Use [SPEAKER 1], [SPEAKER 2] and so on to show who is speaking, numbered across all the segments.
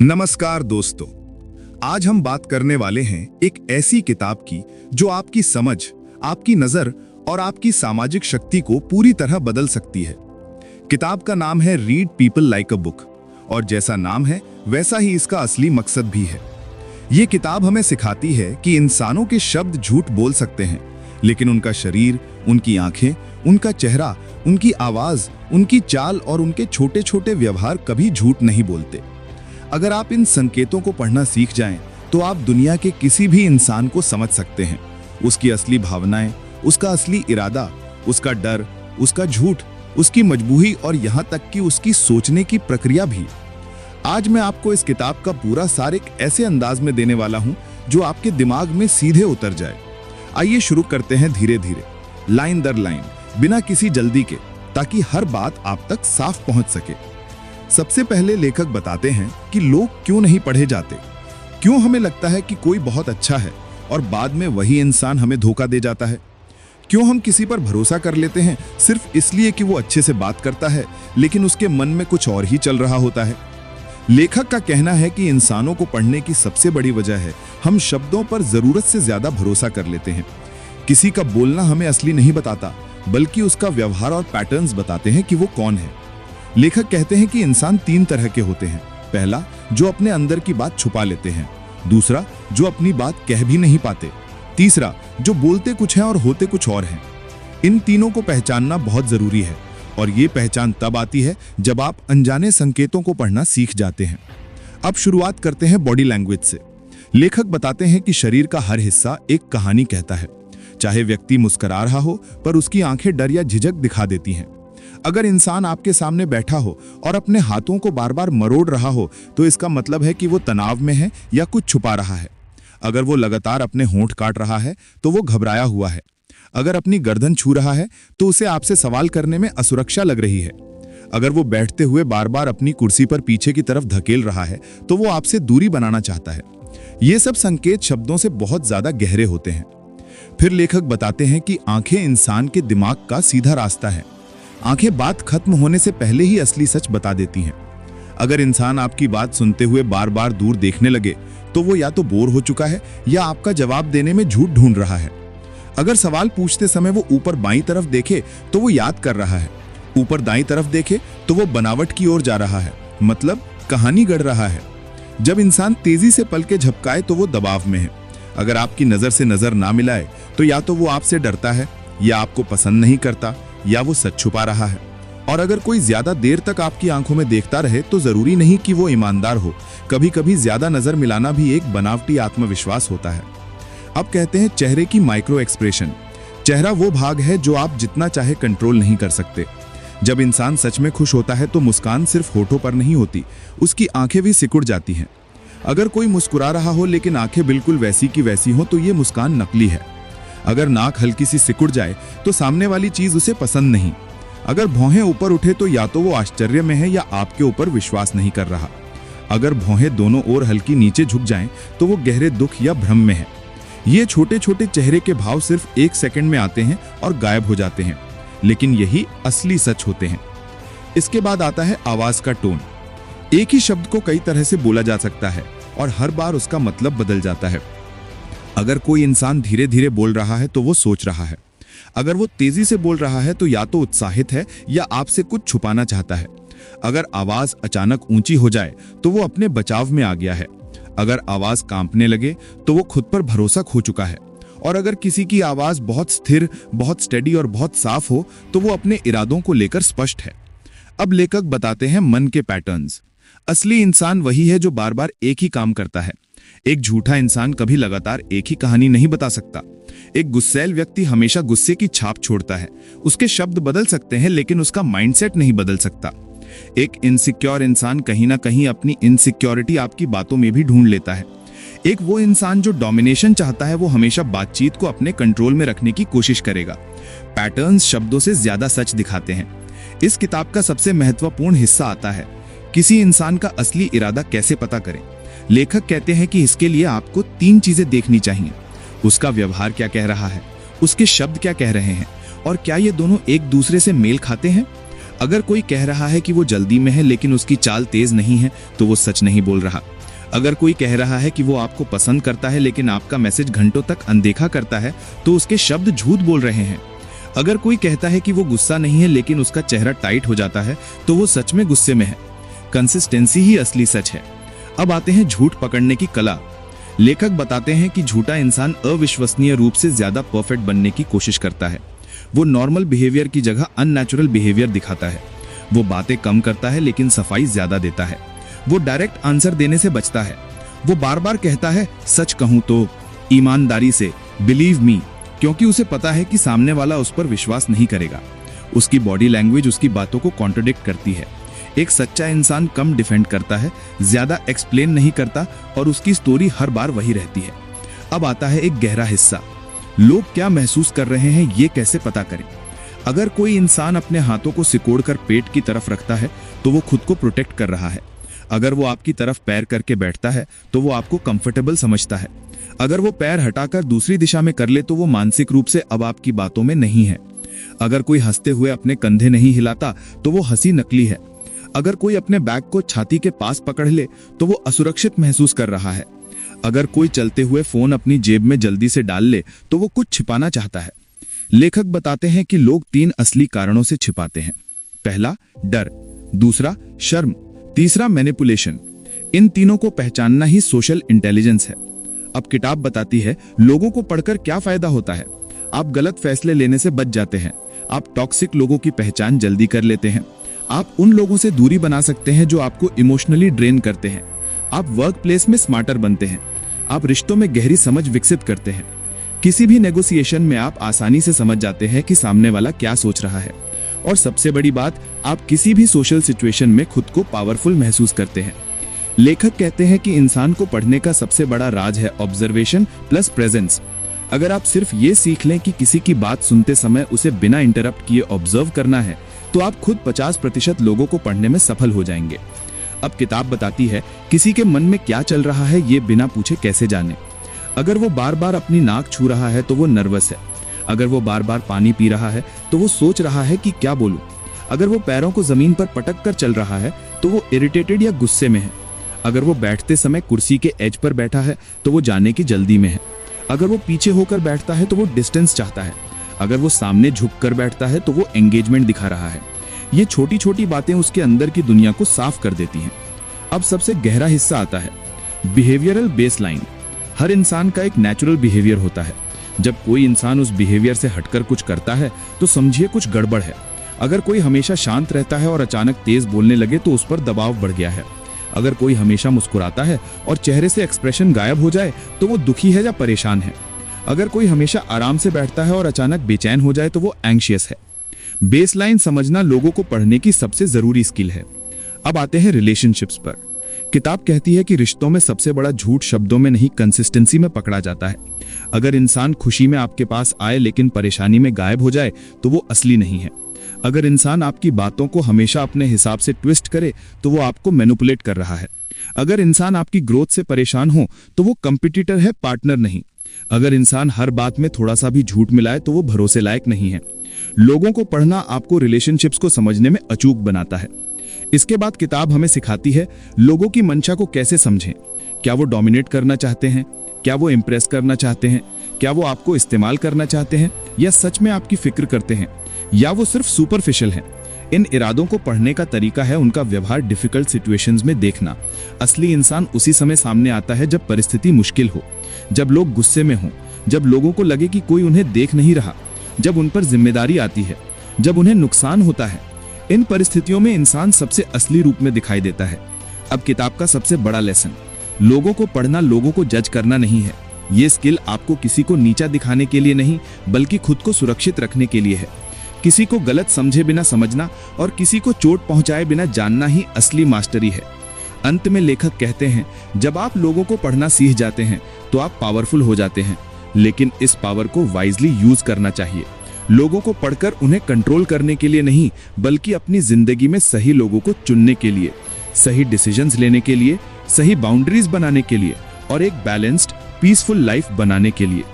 [SPEAKER 1] नमस्कार दोस्तों, आज हम बात करने वाले हैं एक ऐसी किताब की जो आपकी समझ, आपकी नजर और आपकी सामाजिक शक्ति को पूरी तरह बदल सकती है। किताब का नाम है read people like a book और जैसा नाम है वैसा ही इसका असली मकसद भी है। ये किताब हमें सिखाती है कि इंसानों के शब्द झूठ बोल सकते हैं, लेकिन उनका शरीर, उनकी आंखें, उनका चेहरा, उनकी आवाज, उनकी चाल और उनके छोटे छोटे व्यवहार कभी झूठ नहीं बोलते। अगर आप इन संकेतों को पढ़ना सीख जाएं, तो आप दुनिया के किसी भी इंसान को समझ सकते हैं, उसकी असली भावनाएं, उसका असली इरादा, उसका डर, उसका झूठ, उसकी मजबूरी और यहाँ तक कि उसकी सोचने की प्रक्रिया भी। आज मैं आपको इस किताब का पूरा सार एक ऐसे अंदाज में देने वाला हूँ जो आपके दिमाग में सीधे उतर जाए। आइए शुरू करते हैं धीरे धीरे, लाइन दर लाइन, बिना किसी जल्दी के, ताकि हर बात आप तक साफ पहुंच सके। सबसे पहले लेखक बताते हैं कि लोग क्यों नहीं पढ़े जाते, क्यों हमें लगता है कि कोई बहुत अच्छा है और बाद में वही इंसान हमें धोखा दे जाता है, क्यों हम किसी पर भरोसा कर लेते हैं सिर्फ इसलिए कि वो अच्छे से बात करता है, लेकिन उसके मन में कुछ और ही चल रहा होता है। लेखक का कहना है कि इंसानों को पढ़ने की सबसे बड़ी वजह है हम शब्दों पर जरूरत से ज्यादा भरोसा कर लेते हैं। किसी का बोलना हमें असली नहीं बताता, बल्कि उसका व्यवहार और पैटर्न्स बताते हैं कि वो कौन है। लेखक कहते हैं कि इंसान तीन तरह के होते हैं। पहला, जो अपने अंदर की बात छुपा लेते हैं। दूसरा, जो अपनी बात कह भी नहीं पाते। तीसरा, जो बोलते कुछ हैं और होते कुछ और हैं। इन तीनों को पहचानना बहुत जरूरी है और ये पहचान तब आती है जब आप अनजाने संकेतों को पढ़ना सीख जाते हैं। अब शुरुआत करते हैं बॉडी लैंग्वेज से। लेखक बताते हैं कि शरीर का हर हिस्सा एक कहानी कहता है। चाहे व्यक्ति मुस्कुरा रहा हो, पर उसकी आंखें डर या झिझक दिखा देती हैं। अगर इंसान आपके सामने बैठा हो और अपने हाथों को बार बार मरोड़ रहा हो, तो इसका मतलब है कि वो तनाव में है या कुछ छुपा रहा है। अगर वो लगातार अपने होंठ काट रहा है, तो वो घबराया हुआ है। अगर अपनी गर्दन छू रहा है, तो उसे आपसे सवाल करने में असुरक्षा लग रही है। अगर वो बैठते हुए बार बार अपनी कुर्सी पर पीछे की तरफ धकेल रहा है, तो वो आपसे दूरी बनाना चाहता है। ये सब संकेत शब्दों से बहुत ज्यादा गहरे होते हैं। फिर लेखक बताते हैं कि आंखें इंसान के दिमाग का सीधा रास्ता है। आंखें बात खत्म होने से पहले ही असली सच बता देती हैं। अगर इंसान आपकी बात सुनते हुए बार बार दूर देखने लगे, तो वो या तो बोर हो चुका है या आपका जवाब देने में झूठ ढूंढ रहा है। अगर सवाल पूछते समय वो ऊपर बाईं तरफ देखे, तो वो याद कर रहा है। ऊपर दाईं तरफ देखे, तो वो बनावट की ओर जा रहा है, मतलब कहानी गढ़ रहा है। जब इंसान तेजी से पलकें झपकाए, तो वो दबाव में है। अगर आपकी नजर से नजर ना मिलाए, तो या तो वो आपसे डरता है, या आपको पसंद नहीं करता, या वो सच छुपा रहा है। और अगर कोई ज्यादा देर तक आपकी आंखों में देखता रहे, तो जरूरी नहीं कि वो ईमानदार हो। कभी कभी ज्यादा नजर मिलाना भी एक बनावटी आत्मविश्वास होता है। अब कहते हैं चेहरे की माइक्रो एक्सप्रेशन। चेहरा वो भाग है जो आप जितना चाहे कंट्रोल नहीं कर सकते। जब इंसान सच में खुश होता है, तो मुस्कान सिर्फ होठों पर नहीं होती, उसकी आंखें भी सिकुड़ जाती हैं। अगर कोई मुस्कुरा रहा हो लेकिन आंखें बिल्कुल वैसी की वैसी हो, तो ये मुस्कान नकली है। अगर नाक हल्की सी सिकुड़ जाए, तो सामने वाली चीज उसे पसंद नहीं। अगर भौहें ऊपर उठे, तो या तो वो आश्चर्य में है या आपके ऊपर विश्वास नहीं कर रहा। अगर भौहें दोनों ओर हल्की नीचे झुक जाएं, तो वो गहरे दुख या भ्रम में है। ये छोटे छोटे चेहरे के भाव सिर्फ एक सेकंड में आते हैं और गायब हो जाते हैं, लेकिन यही असली सच होते हैं। इसके बाद आता है आवाज का टोन। एक ही शब्द को कई तरह से बोला जा सकता है और हर बार उसका मतलब बदल जाता है। अगर कोई इंसान धीरे धीरे बोल रहा है, तो वो सोच रहा है। अगर वो तेजी से बोल रहा है, तो या तो उत्साहित है या आपसे कुछ छुपाना चाहता है। अगर आवाज अचानक ऊंची हो जाए, तो वो अपने बचाव में आ गया है। अगर आवाज कांपने लगे, तो वो खुद पर भरोसा खो चुका है। और अगर किसी की आवाज बहुत स्थिर, बहुत स्टेडी और बहुत साफ हो, तो वो अपने इरादों को लेकर स्पष्ट है। अब लेखक बताते हैं मन के पैटर्न्स। असली इंसान वही है जो बार बार एक ही काम करता है। एक झूठा इंसान कभी लगातार एक ही कहानी नहीं बता सकता। एक गुस्सैल व्यक्ति हमेशा गुस्से की छाप छोड़ता है। उसके शब्द बदल सकते हैं, लेकिन उसका माइंडसेट नहीं बदल सकता। एक इनसिक्योर इंसान कहीं ना कहीं अपनी इनसिक्योरिटी आपकी बातों में भी ढूंढ लेता है। एक वो इंसान जो डोमिनेशन चाहता है, वो हमेशा बातचीत को अपने कंट्रोल में रखने की कोशिश करेगा। पैटर्न्स शब्दों से ज्यादा सच दिखाते हैं। इस किताब का सबसे महत्वपूर्ण हिस्सा आता है, किसी इंसान का असली इरादा कैसे पता करें। लेखक कहते हैं कि इसके लिए आपको तीन चीजें देखनी चाहिए। उसका व्यवहार क्या कह रहा है, उसके शब्द क्या कह रहे हैं, और क्या ये दोनों एक दूसरे से मेल खाते हैं।
[SPEAKER 2] अगर कोई कह रहा है कि वो जल्दी में है लेकिन उसकी चाल तेज नहीं है, तो वो सच नहीं बोल रहा। अगर कोई कह रहा है कि वो आपको पसंद करता है लेकिन आपका मैसेज घंटों तक अनदेखा करता है, तो उसके शब्द झूठ बोल रहे हैं। अगर कोई कहता है कि वो गुस्सा नहीं है लेकिन उसका चेहरा टाइट हो जाता है, तो वो सच में गुस्से में है। कंसिस्टेंसी ही असली सच है। अब आते हैं झूठ पकड़ने की कला। लेखक बताते हैं कि झूठा इंसान अविश्वसनीय रूप से ज्यादा परफेक्ट बनने की कोशिश करता है। वो नॉर्मल बिहेवियर की जगह अननेचुरल बिहेवियर दिखाता है। वो बातें कम करता है लेकिन सफाई ज्यादा देता है। वो डायरेक्ट आंसर देने से बचता है। वो बार बार कहता है सच कहूं तो, ईमानदारी से, बिलीव मी, क्योंकि उसे पता है कि सामने वाला उस पर विश्वास नहीं करेगा। उसकी बॉडी लैंग्वेज उसकी बातों को कॉन्ट्रडिक्ट करती है। एक सच्चा इंसान कम डिफेंड करता है, ज्यादा एक्सप्लेन नहीं करता और उसकी स्टोरी हर बार वही रहती है। अब आता है एक गहरा हिस्सा। लोग क्या महसूस कर रहे हैं ये कैसे पता करें? अगर कोई इंसान अपने हाथों को सिकोड़कर पेट की तरफ रखता है तो वो खुद को प्रोटेक्ट कर रहा है। अगर वो आपकी तरफ पैर करके बैठता है तो वो आपको कंफर्टेबल समझता है। अगर वो पैर हटाकर दूसरी दिशा में कर ले तो वो मानसिक रूप से अब आपकी बातों में नहीं है। अगर कोई हंसते हुए अपने कंधे नहीं हिलाता तो वो हंसी नकली है। अगर कोई अपने बैग को छाती के पास पकड़ ले तो वो असुरक्षित महसूस कर रहा है। अगर कोई चलते हुए फोन अपनी जेब में जल्दी से डाल ले तो वो कुछ छिपाना चाहता है। लेखक बताते हैं कि लोग 3 असली कारणों से छिपाते हैं। पहला, डर। दूसरा, शर्म। तीसरा, मैनिपुलेशन। इन तीनों को पहचानना ही सोशल इंटेलिजेंस है। अब किताब बताती है लोगों को पढ़कर क्या फायदा होता है। आप गलत फैसले लेने से बच जाते हैं। आप टॉक्सिक लोगों की पहचान जल्दी कर लेते हैं। आप उन लोगों से दूरी बना सकते हैं जो आपको इमोशनली ड्रेन करते हैं। आप वर्क प्लेस में स्मार्टर बनते हैं। आप रिश्तों में गहरी समझ विकसित करते हैं। किसी भी नेगोशिएशन में आप आसानी से समझ जाते हैं कि सामने वाला क्या सोच रहा है। और सबसे बड़ी बात, आप किसी भी सोशल सिचुएशन में खुद को पावरफुल महसूस करते हैं। लेखक कहते हैं कि इंसान को पढ़ने का सबसे बड़ा राज है ऑब्जर्वेशन प्लस प्रेजेंस। अगर आप सिर्फ ये सीख लें कि किसी की बात सुनते समय उसे बिना इंटरप्ट किए ऑब्जर्व करना है, तो आप खुद 50% लोगों को पढ़ने में सफल हो जाएंगे। अब किताब बताती है किसी के मन में क्या चल रहा है ये बिना पूछे कैसे जाने। अगर वो बार बार अपनी नाक छू रहा है तो वो नर्वस है। अगर वो बार बार पानी पी रहा है तो वो सोच रहा है कि क्या बोलूं। अगर वो पैरों को जमीन पर पटक कर चल रहा है तो वो इरिटेटेड या गुस्से में है। अगर वो बैठते समय कुर्सी के एज पर बैठा है तो वो जाने की जल्दी में है। अगर वो पीछे होकर बैठता है तो वो डिस्टेंस चाहता है। अगर वो सामने झुककर बैठता है तो वो एंगेजमेंट दिखा रहा है। ये छोटी छोटी बातें उसके अंदर की दुनिया को साफ कर देती हैं। अब सबसे गहरा हिस्सा आता है, बिहेवियरल बेसलाइन। हर इंसान का एक नेचुरल बिहेवियर होता है। जब कोई इंसान उस बिहेवियर से हटकर कुछ करता है तो समझिए कुछ गड़बड़ है। अगर कोई हमेशा शांत रहता है और अचानक तेज बोलने लगे तो उस पर दबाव बढ़ गया है। अगर कोई हमेशा मुस्कुराता है और चेहरे से एक्सप्रेशन गायब हो जाए तो वो दुखी है या परेशान है। अगर कोई हमेशा आराम से बैठता है और अचानक बेचैन हो जाए तो वो एंग्शियस है। बेसलाइन समझना लोगों को पढ़ने की सबसे जरूरी स्किल है। अब आते हैं रिलेशनशिप्स पर। किताब कहती है कि रिश्तों में सबसे बड़ा झूठ शब्दों में नहीं, कंसिस्टेंसी में पकड़ा जाता है। अगर इंसान खुशी में आपके पास आए लेकिन परेशानी में गायब हो जाए तो वो असली नहीं है। अगर इंसान आपकी बातों को हमेशा अपने हिसाब से ट्विस्ट करे तो वो आपको मैनिपुलेट कर रहा है। अगर इंसान आपकी ग्रोथ से परेशान हो तो वो कंपटीटर है, पार्टनर नहीं। अगर इंसान हर बात में थोड़ा सा भी झूठ मिलाए तो वो भरोसे लायक नहीं है। लोगों को पढ़ना आपको रिलेशनशिप्स को समझने में अचूक बनाता है। इसके बाद किताब हमें सिखाती है लोगों की मंशा को कैसे समझें। क्या वो डोमिनेट करना चाहते हैं? क्या वो इम्प्रेस करना चाहते हैं? क्या वो आपको इस्तेमाल करना चाहते हैं या सच में आपकी फिक्र करते हैं, या वो सिर्फ सुपरफिशियल हैं? इन इरादों को पढ़ने का तरीका है उनका व्यवहार डिफिकल्ट सिचुएशंस में देखना। असली इंसान उसी समय सामने आता है जब परिस्थिति मुश्किल हो, जब लोग गुस्से में हों, जब लोगों को लगे कि कोई उन्हें देख नहीं रहा, जब उन पर जिम्मेदारी आती है, जब उन्हें नुकसान होता है। इन परिस्थितियों में इंसान सबसे असली रूप में दिखाई देता है। अब किताब का सबसे बड़ा लेसन, लोगों को पढ़ना लोगों को जज करना नहीं है। ये स्किल आपको किसी को नीचा दिखाने के लिए नहीं बल्कि खुद को सुरक्षित रखने के लिए है। किसी को गलत समझे बिना समझना और किसी को चोट पहुंचाए बिना जानना ही असली मास्टरी है। अंत में लेखक कहते हैं, जब आप लोगों को पढ़ना सीख जाते हैं तो आप पावरफुल हो जाते हैं, लेकिन इस पावर को वाइजली यूज करना चाहिए। लोगों को पढ़कर उन्हें कंट्रोल करने के लिए नहीं बल्कि अपनी जिंदगी में सही लोगों को चुनने के लिए, सही डिसीजंस लेने के लिए, सही बाउंड्रीज बनाने के लिए और एक बैलेंस्ड पीसफुल लाइफ बनाने के लिए।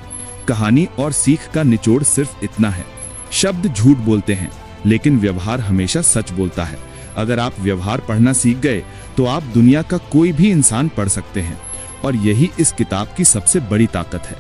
[SPEAKER 2] कहानी और सीख का निचोड़ सिर्फ इतना है, शब्द झूठ बोलते हैं लेकिन व्यवहार हमेशा सच बोलता है। अगर आप व्यवहार पढ़ना सीख गए तो आप दुनिया का कोई भी इंसान पढ़ सकते हैं, और यही इस किताब की सबसे बड़ी ताकत है।